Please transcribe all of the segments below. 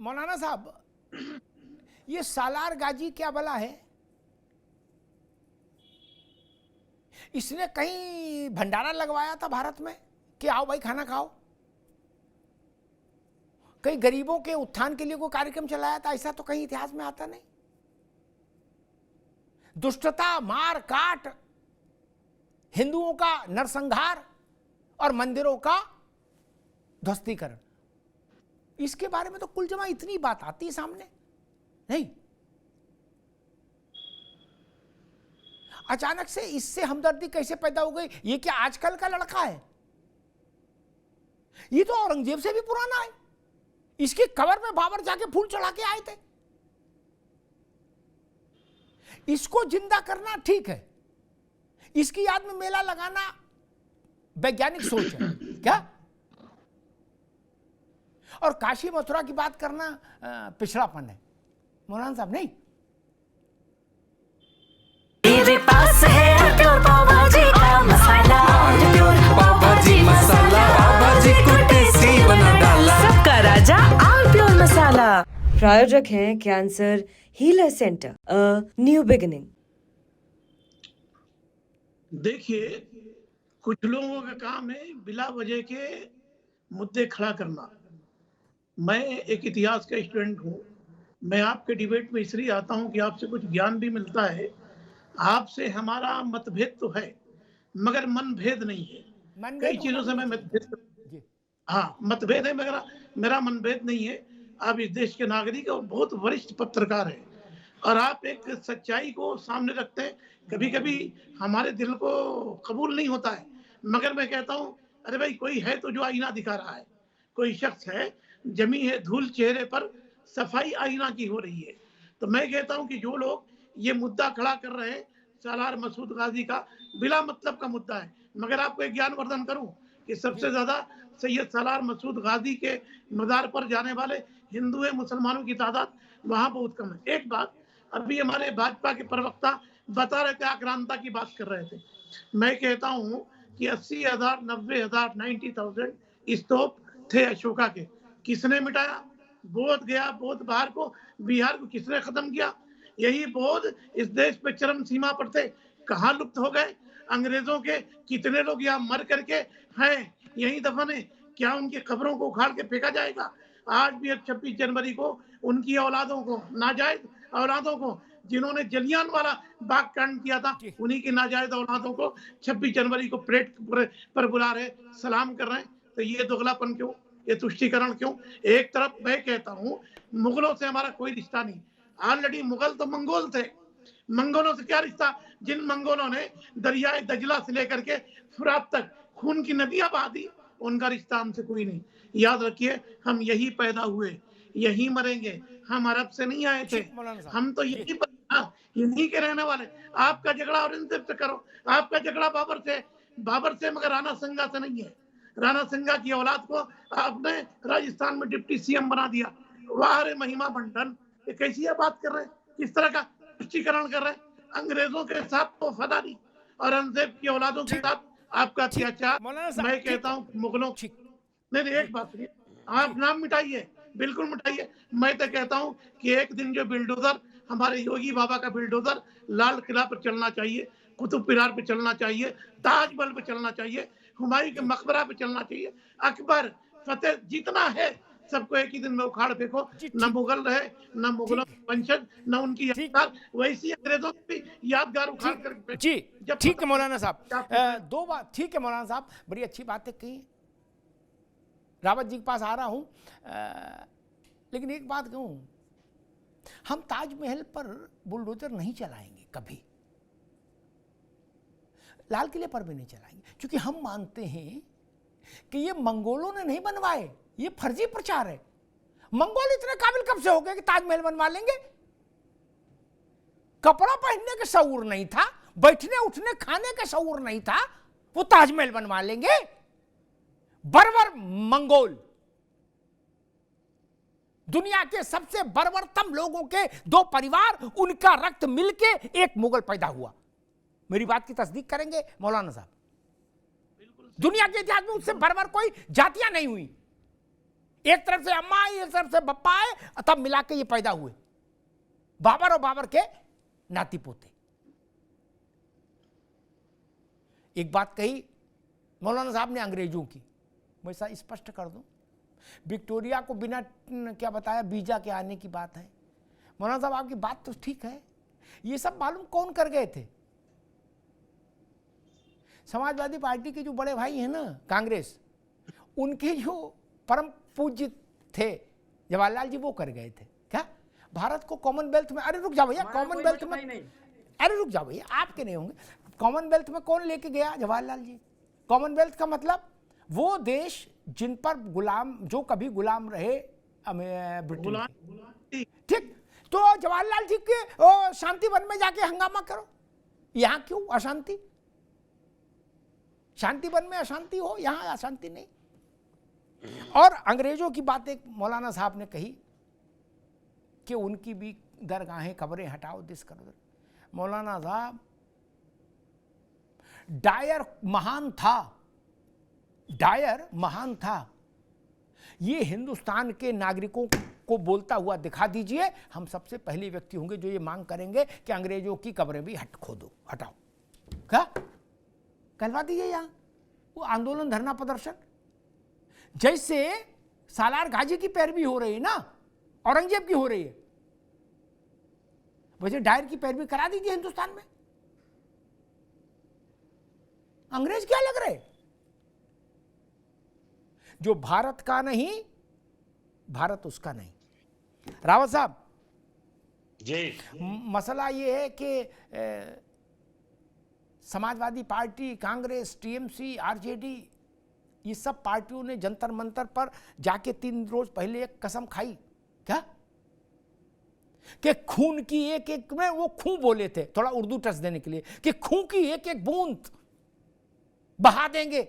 मौलाना साहब, ये सालार गाजी क्या भला है? इसने कहीं भंडारा लगवाया था भारत में कि आओ भाई खाना खाओ? कहीं गरीबों के उत्थान के लिए कोई कार्यक्रम चलाया था? ऐसा तो कहीं इतिहास में आता नहीं। दुष्टता, मार काट, हिंदुओं का नरसंहार और मंदिरों का ध्वस्तीकरण, इसके बारे में तो कुल जमा इतनी बात आती है सामने नहीं। अचानक से इससे हमदर्दी कैसे पैदा हो गई? ये क्या आजकल का लड़का है? ये तो औरंगजेब से भी पुराना है। इसकी कब्र में बाबर जाके फूल चढ़ा के आए थे। इसको जिंदा करना ठीक है, इसकी याद में मेला लगाना वैज्ञानिक सोच है क्या? और काशी मथुरा की बात करना पिछड़ापन है मौलाना साहब, नहीं? मेरे पास है प्योर पाव भाजी का मसाला, प्योर पाव भाजी मसाला, पाव भाजी को टेस्टी बना डाला, सबका राजा आल प्योर मसाला। प्रायोजक हैं cancer healer centre, a new beginning. देखिए, कुछ लोगों का काम है बिला वजह के मुद्दे खड़ा करना। मैं एक इतिहास का स्टूडेंट हूँ। मैं आपके डिबेट में इसलिए आता हूँ कि आपसे कुछ ज्ञान भी मिलता है। आपसे हमारा मतभेद तो है मगर मनभेद नहीं है। कई चीजों से मैं मतभेद, हाँ मतभेद है मगर मेरा मनभेद नहीं है। आप इस देश के नागरिक और बहुत वरिष्ठ पत्रकार हैं और आप एक सच्चाई को सामने रखते हैं। कभी कभी हमारे दिल को कबूल नहीं होता है मगर मैं कहता हूँ अरे भाई कोई है तो जो आईना दिखा रहा है, कोई शख्स है, जमी है धूल चेहरे पर, सफाई आईना की हो रही है। तो मैं कहता हूँ कि जो लोग ये मुद्दा खड़ा कर रहे हैं सालार मसूद गाजी का, बिला मतलब का मुद्दा है। मगर आपको एक ज्ञानवर्धन करूं कि सबसे ज्यादा सैयद सालार मसूद गाजी के मज़ार पर जाने वाले हिंदू है, मुसलमानों की तादाद वहां बहुत कम है। एक बात अभी हमारे भाजपा के प्रवक्ता बता रहे थे, आक्रांता की बात कर रहे थे। मैं कहता हूँ कि 80,000, 90,000, 90,000 स्तूप थे अशोका के, किसने मिटाया? बोध गया, बोध बिहार को, बिहार को किसने खत्म किया? यही बोध इस देश पे चरम सीमा पर थे, कहाँ लुप्त हो गए? अंग्रेजों के कितने लोग यहाँ मर करके हैं, यही दफन है। क्या उनकी खबरों को उखाड़ के फेंका जाएगा? आज भी अब 26 जनवरी को उनकी औलादों को, नाजायज औलादों को, जिन्होंने जलियांवाला बाग कांड किया था, उन्हीं की नाजायज औलादों को 26 जनवरी को परेड पर बुला रहे, सलाम कर रहे हैं। तो ये दोगलापन क्यों, ये तुष्टीकरण क्यों? एक तरफ मैं कहता हूँ मुगलों से हमारा कोई रिश्ता नहीं, ऑलरेडी मुगल तो मंगोल थे। मंगोलों से क्या रिश्ता? जिन मंगोलों ने दरियाए दजला से लेकर के फुरात तक खून की नदियां बहा दी, उनका रिश्ता हमसे कोई नहीं। याद रखिए, हम यही पैदा हुए, यही मरेंगे। हम अरब से नहीं आए थे, हम तो यहीं के रहने वाले। आपका झगड़ा औरंगजेब से करो, आपका झगड़ा बाबर से मगर राणा संगा से नहीं है। राणा संगा की औलाद को आपने राजस्थान में डिप्टी सीएम बना दिया। वाह रे महिमा मंडन, ये कैसी बात कर रहे हैं? किस तरह का तुष्टीकरण कर रहे हैं? अंग्रेजों के साथ तो वफादारी, औरंगजेब की औलादों के साथ आपका अत्याचार। मैं कहता हूँ मुगलों, नहीं एक बात सुनिए, आप नाम मिटाइए, बिल्कुल मिटाइए। मैं तो कहता हूँ कि एक दिन जो बिल्डोजर, हमारे योगी बाबा का बिल्डोजर लाल किला पर चलना चाहिए, कुतुब मीनार पे चलना चाहिए, ताजमहल पे चलना चाहिए, हुमायूं के मकबरा पे चलना चाहिए। अकबर, फतेह, जितना है सबको एक ही दिन में उखाड़ फेंको। न मुगल रहे, न मुगलों वंशज, न उनकी यादगार, वैसी अंग्रेजों की यादगार उखाड़ कर। जी ठीक है मौलाना साहब, दो बात ठीक है मौलाना साहब, बड़ी अच्छी बातें कही। रावत जी के पास आ रहा हूं, लेकिन एक बात कहूं, हम ताजमहल पर बुलडोजर नहीं चलाएंगे कभी, लाल किले पर भी नहीं चलाएंगे, क्योंकि हम मानते हैं कि ये मंगोलों ने नहीं बनवाए, ये फर्जी प्रचार है। मंगोल इतने काबिल कब से हो गए कि ताजमहल बनवा लेंगे? कपड़ा पहनने का शऊर नहीं था, बैठने उठने खाने का शऊर नहीं था, वो ताजमहल बनवा लेंगे? बर्बर मंगोल, दुनिया के सबसे बर्बरतम लोगों के दो परिवार, उनका रक्त मिलके एक मुगल पैदा हुआ। मेरी बात की तस्दीक करेंगे मौलाना साहब? दुनिया के इतिहास में उससे बर्बर कोई जातियां नहीं हुई। एक तरफ से अम्मा आई, एक तरफ से बप्पा आए, तब मिला के ये पैदा हुए बाबर और बाबर के नाती पोते। एक बात कही मौलाना साहब ने अंग्रेजों की, मैं ऐसा स्पष्ट कर दूं, विक्टोरिया को बिना क्या बताया वीजा के आने की बात है। मौलाना साहब आपकी बात तो ठीक है, ये सब मालूम कौन कर गए थे? समाजवादी पार्टी के जो बड़े भाई हैं ना कांग्रेस, उनके जो परम पूज्य थे जवाहरलाल जी, वो कर गए थे। क्या भारत को कॉमनवेल्थ में, अरे रुक जाओ भैया, कॉमनवेल्थ में, अरे रुक जाओ भैया, आपके नहीं होंगे, कॉमनवेल्थ में कौन लेके गया? जवाहरलाल जी। कॉमनवेल्थ का मतलब वो देश जिन पर गुलाम, जो कभी गुलाम रहे ब्रिटेन के। ठीक, तो जवाहरलाल जी के शांति वन में जाके हंगामा करो, यहां क्यों अशांति? शांति वन में अशांति हो, यहां अशांति नहीं। और अंग्रेजों की बात एक मौलाना साहब ने कही कि उनकी भी दरगाहें कब्रें हटाओ, दिस करो। मौलाना साहब, डायर महान था, डायर महान था, ये हिंदुस्तान के नागरिकों को बोलता हुआ दिखा दीजिए, हम सबसे पहले व्यक्ति होंगे जो ये मांग करेंगे कि अंग्रेजों की कब्रें भी खोदो, हटाओ। क्या कहलवा दीजिए यहां वो आंदोलन, धरना, प्रदर्शन। जैसे सालार गाजी की पैरवी हो रही है ना, औरंगजेब की हो रही है, वैसे डायर की पैरवी करा दीजिए हिंदुस्तान में। अंग्रेज क्या लग रहे? जो भारत का नहीं, भारत उसका नहीं। रावत साहब जी, मसला ये है कि Samajwadi party, Congress, TMC, RJD, ये सब पार्टियों ने जंतर मंतर पर जाके 3 रोज पहले एक कसम खाई। क्या? कि खून की एक एक में, वो खून बोले थे थोड़ा उर्दू टच देने के लिए, कि खून की एक एक बूंद बहा देंगे।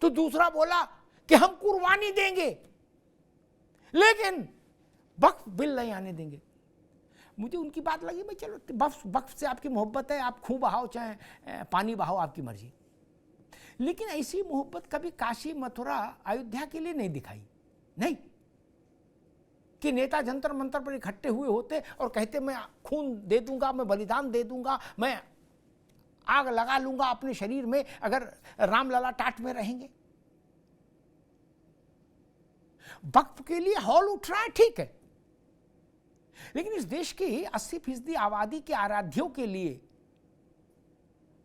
तो दूसरा बोला कि हम कुर्बानी देंगे, लेकिन वक्फ बिल नहीं आने देंगे। मुझे उनकी बात लगी, भाई चलो वक्फ से आपकी मोहब्बत है, आप खून बहाओ चाहे पानी बहाओ, आपकी मर्जी। लेकिन ऐसी मोहब्बत कभी काशी, मथुरा, अयोध्या के लिए नहीं दिखाई। नहीं कि नेता जंतर मंतर पर इकट्ठे हुए होते और कहते मैं खून दे दूंगा, मैं बलिदान दे दूंगा, मैं आग लगा लूंगा अपने शरीर में अगर रामलला टाट में रहेंगे। वक्फ के लिए हॉल उठ रहा है, ठीक है, लेकिन इस देश की 80% आबादी के आराध्यों के लिए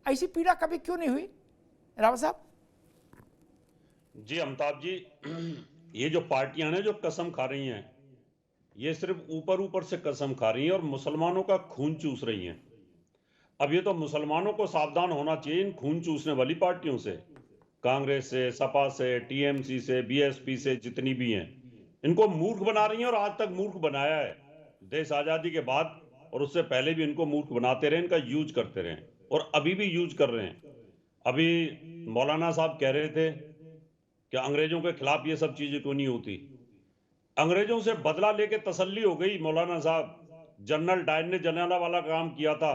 ऐसी पीड़ा कभी क्यों नहीं हुई? रावत साहब जी, अमिताभ जी, ये जो पार्टियां हैं जो कसम खा रही हैं, ये सिर्फ ऊपर ऊपर से कसम खा रही हैं और मुसलमानों का खून चूस रही हैं। अब ये तो मुसलमानों को सावधान होना चाहिए इन खून चूसने वाली पार्टियों से, कांग्रेस से, सपा से, टीएमसी से, बीएसपी से, जितनी भी हैं, इनको मूर्ख बना रही हैं और आज तक मूर्ख बनाया है देश आजादी के बाद, और उससे पहले भी इनको मूर्ख बनाते रहे, इनका यूज करते रहे और अभी भी यूज कर रहे हैं। अभी मौलाना साहब कह रहे थे कि अंग्रेजों के खिलाफ ये सब चीजें क्यों नहीं होती। अंग्रेजों से बदला लेके तसल्ली हो गई मौलाना साहब। जनरल डायर ने जलियांवाला काम किया था,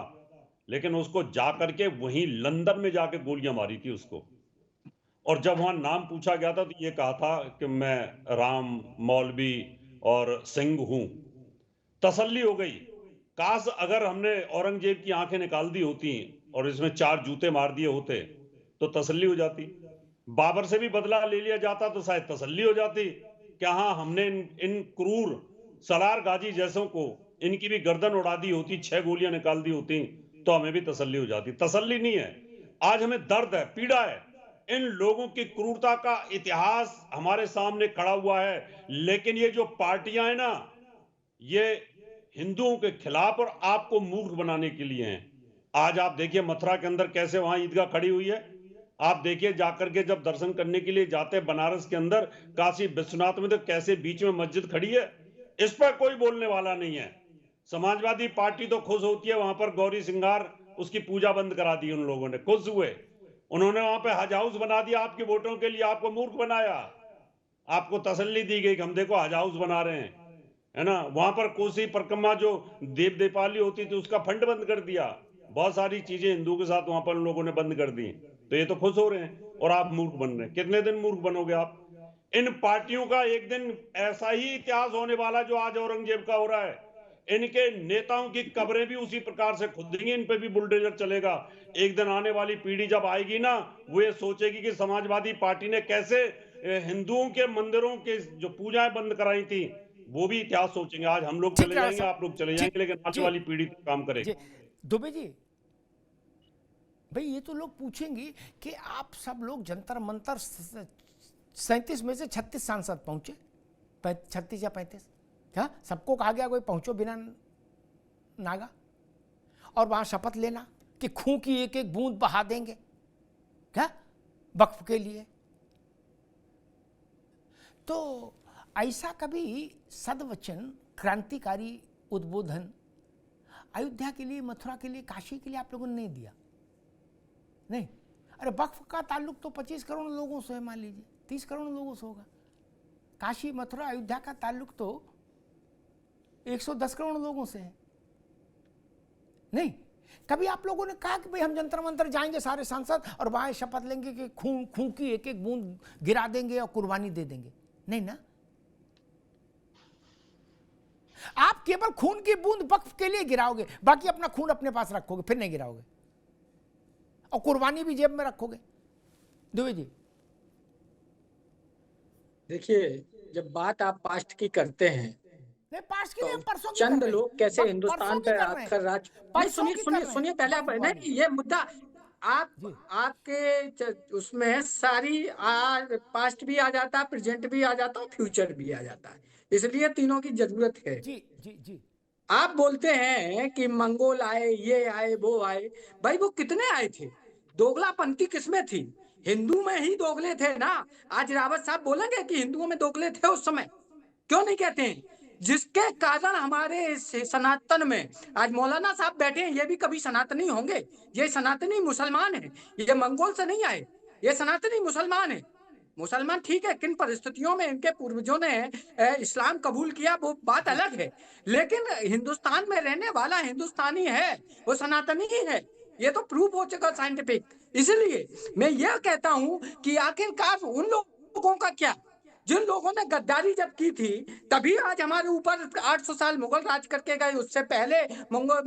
लेकिन उसको जा करके वहीं लंदन में जाके गोलियां मारी थी उसको, और जब वहां नाम पूछा गया था तो ये कहा था कि मैं राम, मौलवी और सिंह हूं। तसल्ली हो गई। काश अगर हमने औरंगजेब की आंखें निकाल दी होती और इसमें 4 जूते मार दिए होते तो तसल्ली हो जाती। बाबर से भी बदला ले लिया जाता तो शायद तसल्ली हो जाती कि हाँ, हमने इन क्रूर सलार गाजी जैसों को, इनकी भी गर्दन उड़ा दी होती, 6 गोलियां निकाल दी होती तो हमें भी तसल्ली हो जाती। तसल्ली नहीं है, आज हमें दर्द है, पीड़ा है। इन लोगों की क्रूरता का इतिहास हमारे सामने खड़ा हुआ है, लेकिन ये जो पार्टियां हैं ना, ये हिंदुओं के खिलाफ और आपको मूर्ख बनाने के लिए हैं। आज आप देखिए मथुरा के अंदर कैसे वहां ईदगाह खड़ी हुई है। आप देखिए जाकर के जब दर्शन करने के लिए जाते बनारस के अंदर, काशी विश्वनाथ में, तो कैसे बीच में मस्जिद खड़ी है। इस पर कोई बोलने वाला नहीं है। समाजवादी पार्टी तो खुश होती है, वहां पर गौरी सिंगार, उसकी पूजा बंद करा दी उन लोगों ने, खुश हुए। उन्होंने वहां पे हज हाउस बना दिया आपके वोटों के लिए, आपको मूर्ख बनाया। आपको तसल्ली दी गई कि हम देखो हज हाउस बना रहे हैं, है ना। वहां पर कोसी परिक्रमा जो देव दीपावली होती थी उसका फंड बंद कर दिया। बहुत सारी चीजें हिंदू के साथ वहां पर लोगों ने बंद कर दी। तो ये तो खुश हो रहे हैं और आप मूर्ख बन रहे हैं। कितने दिन मूर्ख बनोगे आप? इन पार्टियों का एक दिन ऐसा ही इतिहास होने वाला जो आज औरंगजेब का हो रहा है। इनके नेताओं की कब्रें भी उसी प्रकार से खुदेंगी, इन पे भी बुलडोजर चलेगा। एक दिन आने वाली पीढ़ी जब आएगी ना, वो ये सोचेगी कि समाजवादी पार्टी ने कैसे हिंदुओं के मंदिरों के जो पूजाएं बंद कराई थी, वो भी इतिहास सोचेंगे। आज हम लोग चले जाएंगे, आप लोग चले जाएंगे, लेकिन आने वाली पीढ़ी तो काम करेगी। दुबे जी भाई, ये तो लोग पूछेंगे कि आप सब लोग जंतर मंतर 37 में से 36 सांसद पहुंचे, 36 या 35, हाँ सबको कहा गया कोई पहुंचो बिना नागा, और वहां शपथ लेना कि खून की एक एक बूंद बहा देंगे क्या वक्फ के लिए। तो ऐसा कभी सदवचन, क्रांतिकारी उद्बोधन अयोध्या के लिए, मथुरा के लिए, काशी के लिए आप लोगों ने नहीं दिया। नहीं, अरे वक्फ का ताल्लुक तो 25 करोड़ लोगों से है, मान लीजिए 30 करोड़ लोगों से होगा। काशी, मथुरा, अयोध्या का ताल्लुक तो 110 करोड़ लोगों से है। नहीं, कभी आप लोगों ने कहा कि भाई हम जंतर मंतर जाएंगे सारे सांसद और वहां शपथ लेंगे कि खून की एक एक बूंद गिरा देंगे और कुर्बानी दे देंगे? नहीं ना, आप केवल खून की बूंद वक्फ के लिए गिराओगे, बाकी अपना खून अपने पास रखोगे, फिर नहीं गिराओगे, और कुर्बानी भी जेब में रखोगे। दुबे जी देखिए, जब बात आप पास्ट की करते हैं नहीं, पास्ट की नहीं, परसों की चंद कर रहे हैं। लोग कैसे परसों हिंदुस्तान की पर कर रहे हैं। आकर राज, परसों सुनिए की कर सुनिए रहे हैं। सुनिए पहले आप नहीं, ये मुद्दा आपके उसमें सारी पास्ट भी आ जाता है, प्रेजेंट भी आ जाता है, फ्यूचर भी आ जाता है, इसलिए तीनों की जरूरत है। जी जी जी, आप बोलते हैं कि मंगोल आए, ये आए, वो आए, भाई वो कितने आए थे? दोगलापंथी किसमें थी? हिंदू में ही दोगले थे ना। आज रावत साहब बोलेंगे कि हिंदुओं में दोगले थे उस समय? क्यों नहीं कहते हैं? जिसके कारण हमारे सनातन में आज मौलाना साहब बैठे हैं, ये भी कभी सनातनी होंगे। ये सनातनी मुसलमान है, ये मंगोल से नहीं आए, ये सनातनी मुसलमान है। मुसलमान ठीक है, किन परिस्थितियों में इनके पूर्वजों ने इस्लाम कबूल किया वो बात अलग है, लेकिन हिंदुस्तान में रहने वाला हिंदुस्तानी है, वो सनातनी ही है। ये तो प्रूव हो चुका साइंटिफिक। इसलिए मैं ये कहता हूं कि आखिरकार उन लोगों का क्या, जिन लोगों ने गद्दारी जब की थी तभी आज हमारे ऊपर 800 साल मुगल राज करके गए। उससे पहले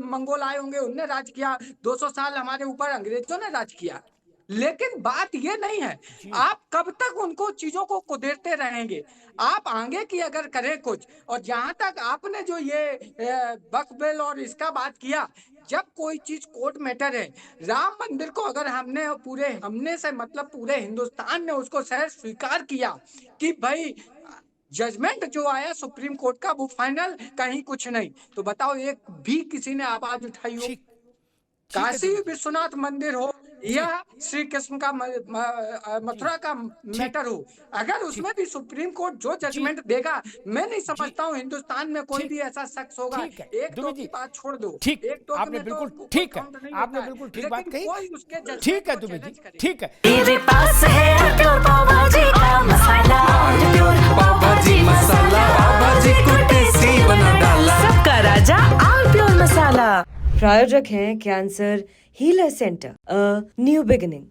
मंगोल आए होंगे, उनने राज किया। 200 साल हमारे ऊपर अंग्रेजों ने राज किया। लेकिन बात ये नहीं है, आप कब तक उनको चीजों को कुदेरते रहेंगे? आप आगे की अगर करें कुछ, और जहां तक आपने जो ये वक्फ बिल और इसका बात किया, जब कोई चीज कोर्ट मैटर है, राम मंदिर को अगर हमने से मतलब पूरे हिंदुस्तान ने उसको सहज स्वीकार किया कि भाई जजमेंट जो आया सुप्रीम कोर्ट का वो फाइनल, कहीं कुछ नहीं, तो बताओ एक भी किसी ने आवाज उठाई हो? काशी विश्वनाथ मंदिर हो या श्री कृष्ण का मथुरा का मैटर हो, अगर उसमें भी सुप्रीम कोर्ट जो जजमेंट देगा, मैं नहीं समझता हूँ हिंदुस्तान में कोई भी ऐसा शख्स होगा। एक दो की बात छोड़ दो, ठीक, एक दो आपने बिल्कुल ठीक है, आपने बिल्कुल ठीक बात कही। ठीक है दुबे जी, ठीक है। मेरे पास है प्योर पाव भाजी का मसाला, पाव भाजी मसाला, पाव भाजी को टेस्टी बना डाला, सबका राजा ऑल प्योर मसाला। प्रायोजक हैं cancer healer centre, a new beginning.